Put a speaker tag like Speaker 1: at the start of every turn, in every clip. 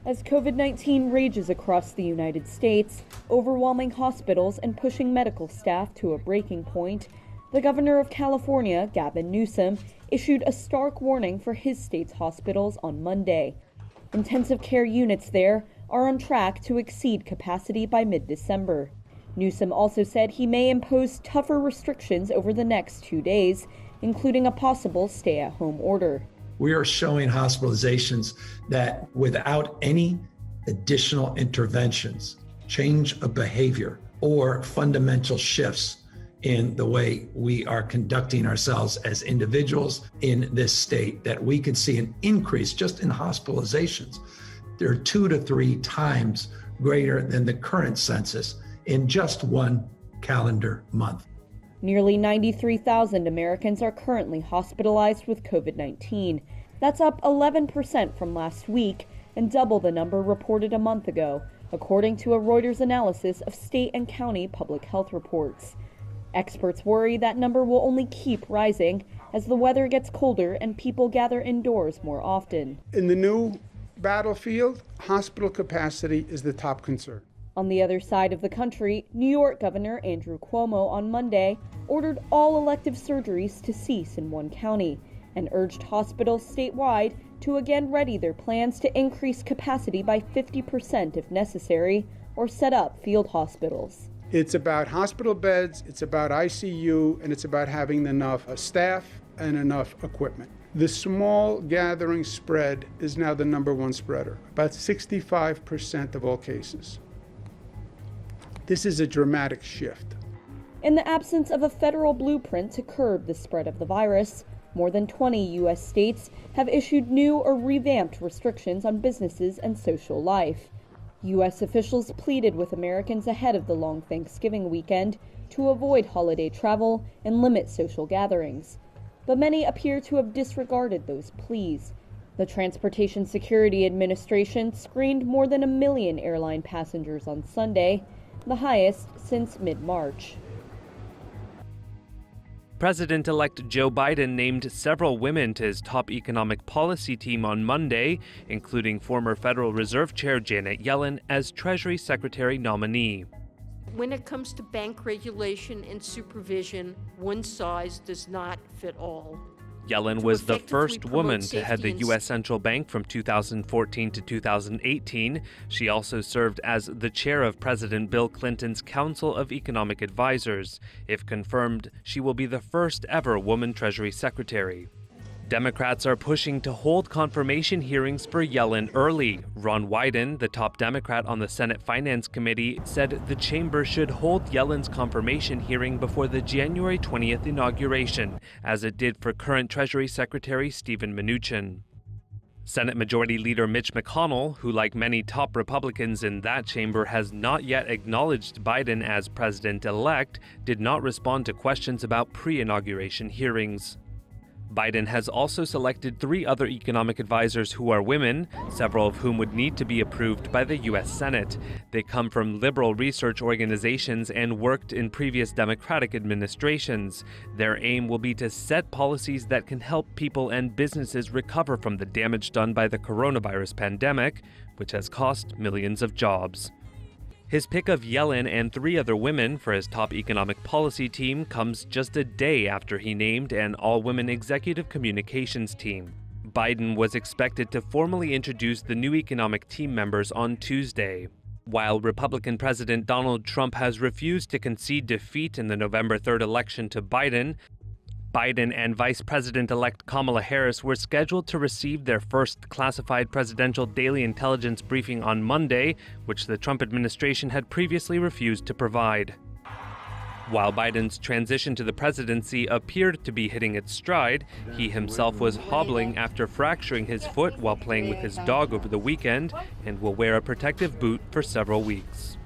Speaker 1: As COVID-19 rages across the United States, overwhelming hospitals and pushing medical staff to a breaking point, the governor of California, Gavin Newsom, issued a stark warning for his state's hospitals on Monday. Intensive care units there are on track to exceed capacity by mid-December. Newsom also said he may impose tougher restrictions over the next 2 days, including a possible stay-at-home order.
Speaker 2: We are showing hospitalizations that without any additional interventions, change of behavior, or fundamental shifts in the way we are conducting ourselves as individuals in this state, that we could see an increase just in hospitalizations. They're 2 to 3 times greater than the current census in just one calendar month.
Speaker 1: Nearly 93,000 Americans are currently hospitalized with COVID-19. That's up 11% from last week and double the number reported a month ago, according to a Reuters analysis of state and county public health reports. Experts worry that number will only keep rising as the weather gets colder and people gather indoors more often.
Speaker 3: In the new battlefield, hospital capacity is the top concern.
Speaker 1: On the other side of the country, New York Governor Andrew Cuomo on Monday ordered all elective surgeries to cease in one county and urged hospitals statewide to again ready their plans to increase capacity by 50% if necessary or set up field hospitals.
Speaker 3: It's about hospital beds, it's about ICU, and it's about having enough staff and enough equipment. The small gathering spread is now the number one spreader, about 65% of all cases. This is a dramatic shift.
Speaker 1: In the absence of a federal blueprint to curb the spread of the virus, more than 20 U.S. states have issued new or revamped restrictions on businesses and social life. U.S. officials pleaded with Americans ahead of the long Thanksgiving weekend to avoid holiday travel and limit social gatherings. But many appear to have disregarded those pleas. The Transportation Security Administration screened more than 1 million airline passengers on Sunday, the highest since mid-March.
Speaker 4: President-elect Joe Biden named several women to his top economic policy team on Monday, including former Federal Reserve Chair Janet Yellen as Treasury Secretary nominee.
Speaker 5: When it comes to bank regulation and supervision, one size does not fit all.
Speaker 4: Yellen was the first woman to head the U.S. Central Bank from 2014 to 2018. She also served as the chair of President Bill Clinton's Council of Economic Advisors. If confirmed, she will be the first ever woman Treasury Secretary. Democrats are pushing to hold confirmation hearings for Yellen early. Ron Wyden, the top Democrat on the Senate Finance Committee, said the chamber should hold Yellen's confirmation hearing before the January 20th inauguration, as it did for current Treasury Secretary Steven Mnuchin. Senate Majority Leader Mitch McConnell, who like many top Republicans in that chamber has not yet acknowledged Biden as president-elect, did not respond to questions about pre-inauguration hearings. Biden has also selected 3 other economic advisors who are women, several of whom would need to be approved by the U.S. Senate. They come from liberal research organizations and worked in previous Democratic administrations. Their aim will be to set policies that can help people and businesses recover from the damage done by the coronavirus pandemic, which has cost millions of jobs. His pick of Yellen and 3 other women for his top economic policy team comes just a day after he named an all-women executive communications team. Biden was expected to formally introduce the new economic team members on Tuesday. While Republican President Donald Trump has refused to concede defeat in the November 3rd election to Biden and Vice President-elect Kamala Harris were scheduled to receive their first classified presidential daily intelligence briefing on Monday, which the Trump administration had previously refused to provide. While Biden's transition to the presidency appeared to be hitting its stride, he himself was hobbling after fracturing his foot while playing with his dog over the weekend and will wear a protective boot for several weeks.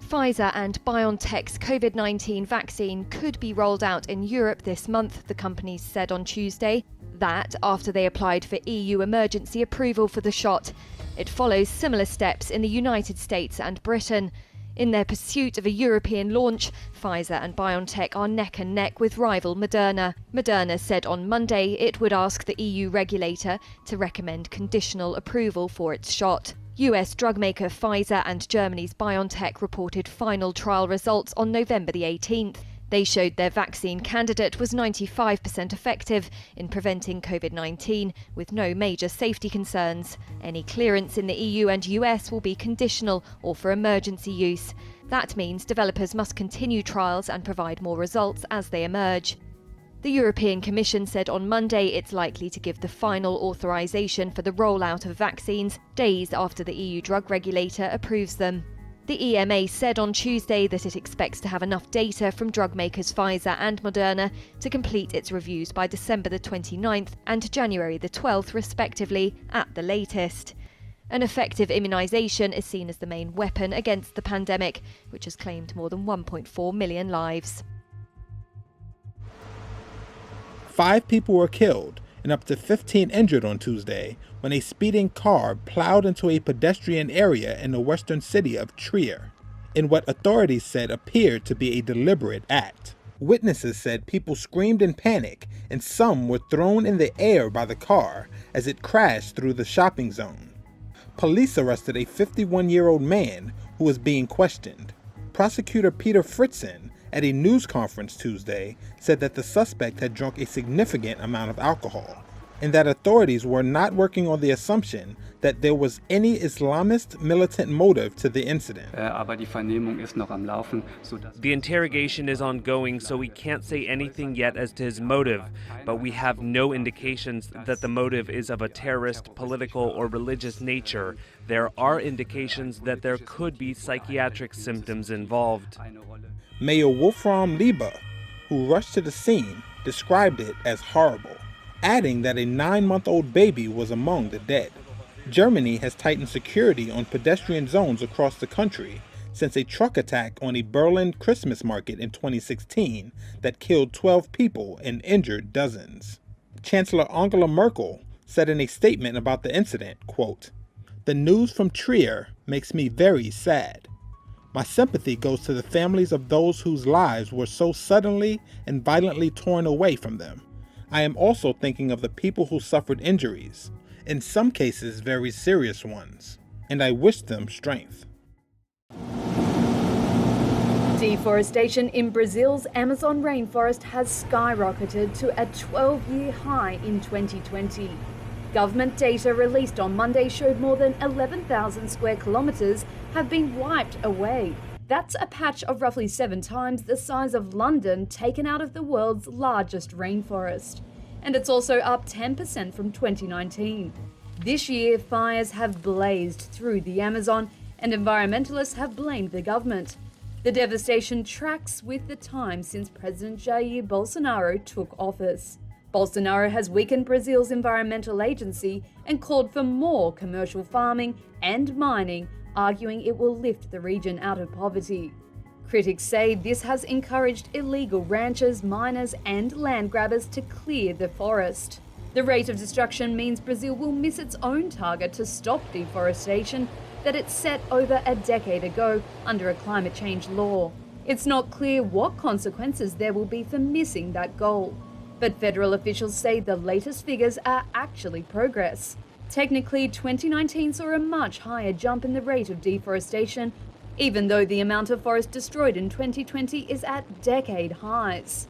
Speaker 6: Pfizer and BioNTech's COVID-19 vaccine could be rolled out in Europe this month, the companies said on Tuesday. That after they applied for EU emergency approval for the shot. It follows similar steps in the United States and Britain. In their pursuit of a European launch, Pfizer and BioNTech are neck and neck with rival Moderna. Moderna said on Monday it would ask the EU regulator to recommend conditional approval for its shot. US drug maker Pfizer and Germany's BioNTech reported final trial results on November the 18th. They showed their vaccine candidate was 95% effective in preventing Covid-19, with no major safety concerns. Any clearance in the EU and US will be conditional or for emergency use. That means developers must continue trials and provide more results as they emerge. The European Commission said on Monday it's likely to give the final authorization for the rollout of vaccines days after the EU drug regulator approves them. The EMA said on Tuesday that it expects to have enough data from drug makers Pfizer and Moderna to complete its reviews by December the 29th and January the 12th respectively, at the latest. An effective immunisation is seen as the main weapon against the pandemic, which has claimed more than 1.4 million lives.
Speaker 7: 5 people were killed and up to 15 injured on Tuesday when a speeding car plowed into a pedestrian area in the western city of Trier, in what authorities said appeared to be a deliberate act. Witnesses said people screamed in panic and some were thrown in the air by the car as it crashed through the shopping zone. Police arrested a 51-year-old man who was being questioned. Prosecutor Peter Fritzen, at a news conference Tuesday, said that the suspect had drunk a significant amount of alcohol, and that authorities were not working on the assumption that there was any Islamist militant motive to the incident.
Speaker 4: The interrogation is ongoing, so we can't say anything yet as to his motive, but we have no indications that the motive is of a terrorist, political, or religious nature. There are indications that there could be psychiatric symptoms involved.
Speaker 7: Mayor Wolfram Lieber, who rushed to the scene, described it as horrible, adding that a 9-month-old baby was among the dead. Germany has tightened security on pedestrian zones across the country since a truck attack on a Berlin Christmas market in 2016 that killed 12 people and injured dozens. Chancellor Angela Merkel said in a statement about the incident, quote, "The news from Trier makes me very sad. My sympathy goes to the families of those whose lives were so suddenly and violently torn away from them. I am also thinking of the people who suffered injuries, in some cases very serious ones, and I wish them strength."
Speaker 1: Deforestation in Brazil's Amazon rainforest has skyrocketed to a 12-year high in 2020. Government data released on Monday showed more than 11,000 square kilometres have been wiped away. That's a patch of roughly 7 times the size of London taken out of the world's largest rainforest. And it's also up 10% from 2019. This year, fires have blazed through the Amazon, and environmentalists have blamed the government. The devastation tracks with the time since President Jair Bolsonaro took office. Bolsonaro has weakened Brazil's environmental agency and called for more commercial farming and mining, arguing it will lift the region out of poverty. Critics say this has encouraged illegal ranchers, miners, and land grabbers to clear the forest. The rate of destruction means Brazil will miss its own target to stop deforestation that it set over a decade ago under a climate change law. It's not clear what consequences there will be for missing that goal. But federal officials say the latest figures are actually progress. Technically, 2019 saw a much higher jump in the rate of deforestation, even though the amount of forest destroyed in 2020 is at decade highs.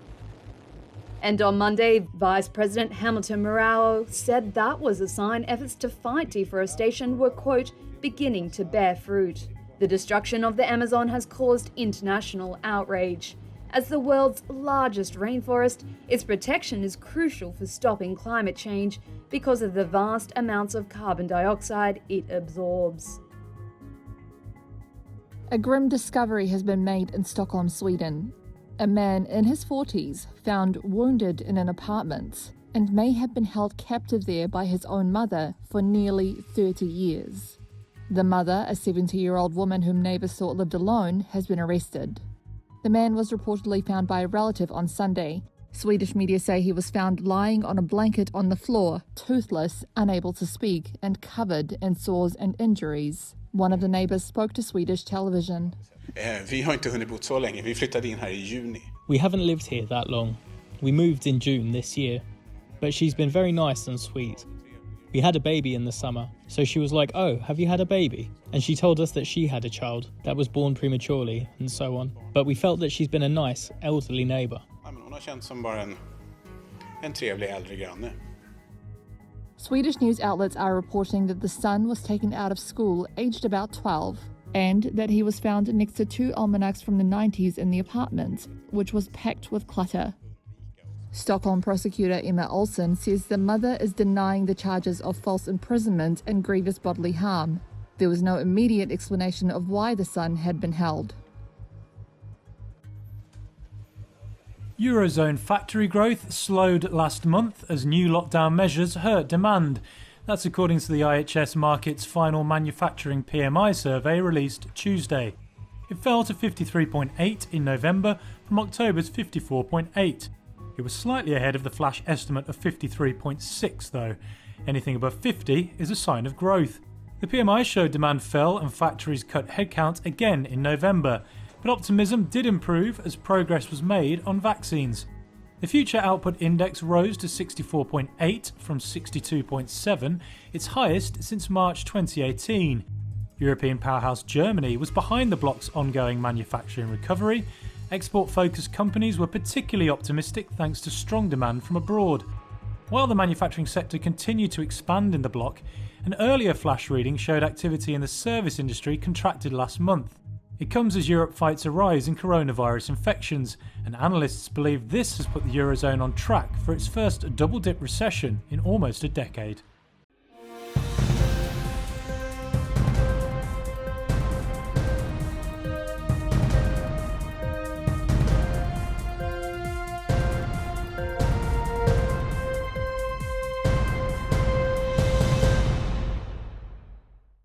Speaker 1: And on Monday, Vice President Hamilton Mourão said that was a sign efforts to fight deforestation were, quote, beginning to bear fruit. The destruction of the Amazon has caused international outrage. As the world's largest rainforest, its protection is crucial for stopping climate change because of the vast amounts of carbon dioxide it absorbs.
Speaker 8: A grim discovery has been made in Stockholm, Sweden. A man in his 40s found wounded in an apartment and may have been held captive there by his own mother for nearly 30 years. The mother, a 70-year-old woman whom neighbours thought lived alone, has been arrested. The man was reportedly found by a relative on Sunday. Swedish media say he was found lying on a blanket on the floor, toothless, unable to speak, and covered in sores and injuries. One of the neighbours spoke to Swedish television.
Speaker 9: Vi har inte hunnit bo så länge. Vi flyttade in här i juni.
Speaker 10: We haven't lived here that long. We moved in June this year. But she's been very nice and sweet. We had a baby in the summer, so she was like, "Oh, have you had a baby?" And she told us that she had a child that was born prematurely and so on. But we felt that she's been a nice, elderly neighbour.
Speaker 9: Hon har känts som bara en trevlig äldre granne.
Speaker 8: Swedish news outlets are reporting that the son was taken out of school aged about 12 and that he was found next to 2 almanacs from the 90s in the apartment, which was packed with clutter. Stockholm prosecutor Emma Olsen says the mother is denying the charges of false imprisonment and grievous bodily harm. There was no immediate explanation of why the son had been held.
Speaker 11: Eurozone factory growth slowed last month as new lockdown measures hurt demand. That's according to the IHS Markit's final manufacturing PMI survey released Tuesday. It fell to 53.8 in November from October's 54.8. It was slightly ahead of the flash estimate of 53.6 though. Anything above 50 is a sign of growth. The PMI showed demand fell and factories cut headcount again in November, but optimism did improve as progress was made on vaccines. The Future Output Index rose to 64.8 from 62.7, its highest since March 2018. European powerhouse Germany was behind the bloc's ongoing manufacturing recovery. Export-focused companies were particularly optimistic thanks to strong demand from abroad. While the manufacturing sector continued to expand in the bloc, an earlier flash reading showed activity in the service industry contracted last month. It comes as Europe fights a rise in coronavirus infections, and analysts believe this has put the Eurozone on track for its first double-dip recession in almost a decade.